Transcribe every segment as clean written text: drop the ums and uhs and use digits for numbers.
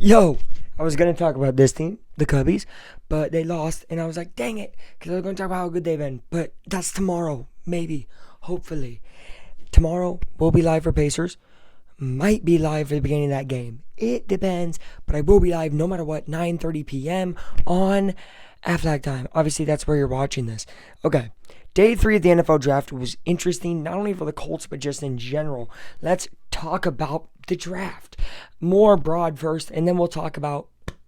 Yo, I was going to talk about this team, the Cubbies, but they lost, and I was like, dang it, because I was going to talk about how good they've been. But that's tomorrow, maybe, hopefully. Tomorrow, we'll be live for Pacers. Might be live for the beginning of that game. It depends, but I will be live no matter what, 9:30 p.m. on Aflac time. Obviously, that's where you're watching this. Okay. Day 3 of the NFL draft was interesting, not only for the Colts, but just in general. Let's talk about the draft. More broad first, and then we'll talk about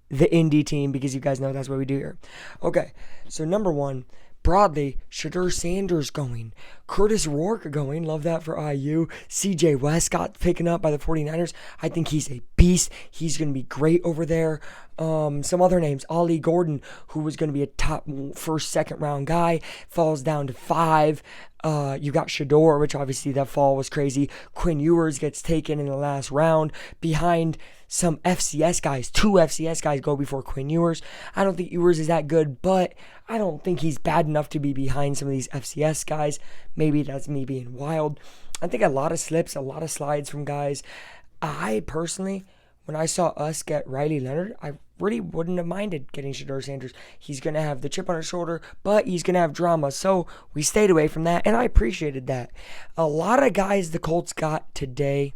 the Indy team because you guys know that's what we do here. Okay, so number one, broadly, Shedeur Sanders going. Curtis Rourke going. Love that for IU. CJ Westcott picking up by the 49ers. I think he's a beast. He's going to be great over there. Some other names. Ollie Gordon, who was going to be a top first, second round guy, falls down to 5. You got Shedeur, which obviously that fall was crazy. Quinn Ewers gets taken in the last round behind some FCS guys. 2 FCS guys go before Quinn Ewers. I don't think Ewers is that good, but I don't think he's bad enough to be behind some of these FCS guys. Maybe that's me being wild. I think a lot of slips, a lot of slides from guys. I personally, when I saw us get Riley Leonard, I really wouldn't have minded getting Shedeur Sanders. He's going to have the chip on his shoulder, but he's going to have drama. So we stayed away from that, and I appreciated that. A lot of guys the Colts got today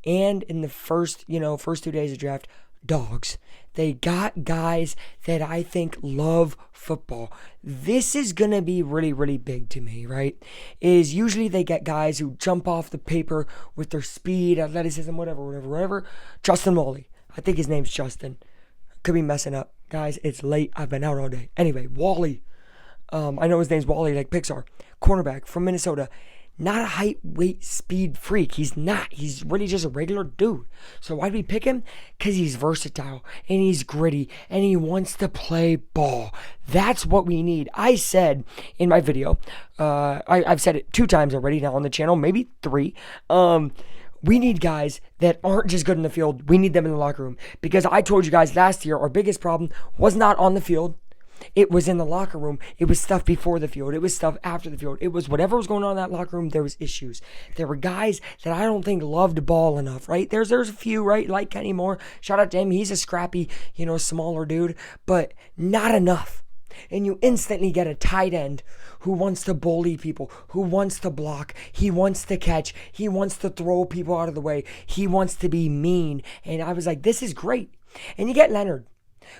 and in the first 2 days of draft, dogs. They got guys that I think love football. This is going to be really, really big to me, right? Is usually they get guys who jump off the paper with their speed, athleticism, whatever. Justin Wally. I think his name's Justin. Could be messing up. Guys, it's late. I've been out all day. Anyway, Wally. I know his name's Wally, like Pixar. Cornerback from Minnesota. Not a height, weight, speed freak. He's not. He's really just a regular dude. So why do we pick him? Because he's versatile and he's gritty and he wants to play ball. That's what we need. I said in my video, I've said it 2 times already now on the channel, maybe 3. We need guys that aren't just good in the field. We need them in the locker room. Because I told you guys last year, our biggest problem was not on the field. It was in the locker room. It was stuff before the field. It was stuff after the field. It was whatever was going on in that locker room, there was issues. There were guys that I don't think loved ball enough, right? There's a few, right? Like Kenny Moore. Shout out to him. He's a scrappy, smaller dude, but not enough. And you instantly get a tight end who wants to bully people, who wants to block, he wants to catch, he wants to throw people out of the way, he wants to be mean. And I was like, this is great. And you get Leonard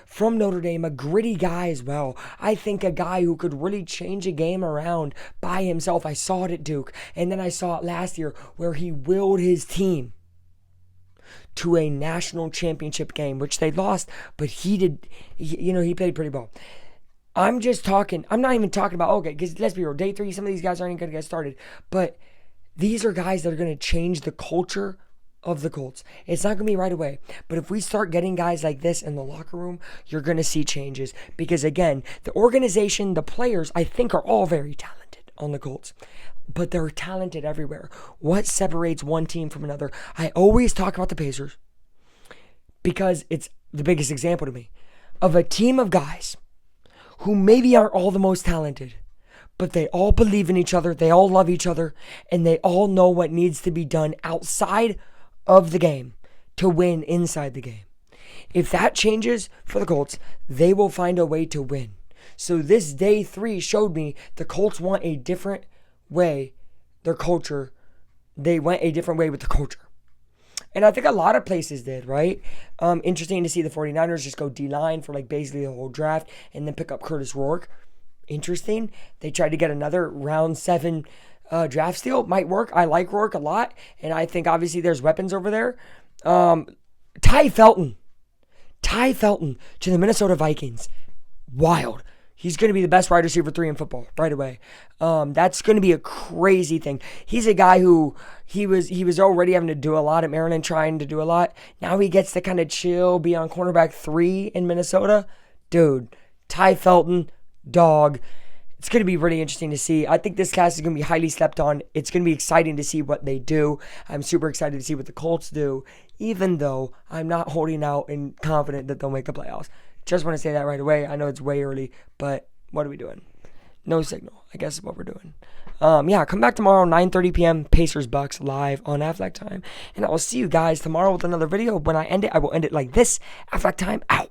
from Notre Dame, a gritty guy as well. I think a guy who could really change a game around by himself. I saw it at Duke, and then I saw it last year where he willed his team to a national championship game, which they lost, but he played pretty well. I'm not even talking about, okay, because let's be real, day 3, some of these guys aren't even going to get started, but these are guys that are going to change the culture of the Colts. It's not going to be right away, but if we start getting guys like this in the locker room, you're going to see changes, because again, the organization, the players, I think are all very talented on the Colts, but they're talented everywhere. What separates one team from another? I always talk about the Pacers because it's the biggest example to me of a team of guys who maybe aren't all the most talented, but they all believe in each other, they all love each other, and they all know what needs to be done outside of the game to win inside the game. If that changes for the Colts, they will find a way to win. So this day 3 showed me the Colts want a different way, their culture. They went a different way with the culture. And I think a lot of places did, right? Interesting to see the 49ers just go D-line for like basically the whole draft and then pick up Curtis Rourke. Interesting. They tried to get another round 7 draft steal. Might work. I like Rourke a lot. And I think obviously there's weapons over there. Ty Felton to the Minnesota Vikings. Wild. He's going to be the best wide receiver 3 in football right away. That's going to be a crazy thing. He's a guy who he was already having to do a lot at Maryland, trying to do a lot. Now he gets to kind of chill, be on cornerback 3 in Minnesota. Dude, Ty Felton, dog. It's going to be really interesting to see. I think this class is going to be highly slept on. It's going to be exciting to see what they do. I'm super excited to see what the Colts do, even though I'm not holding out and confident that they'll make the playoffs. Just want to say that right away. I know it's way early, but what are we doing? No signal, I guess is what we're doing. Yeah, come back tomorrow, 9:30 p.m. Pacers Bucks live on Aflac Time. And I will see you guys tomorrow with another video. When I end it, I will end it like this. Aflac Time out.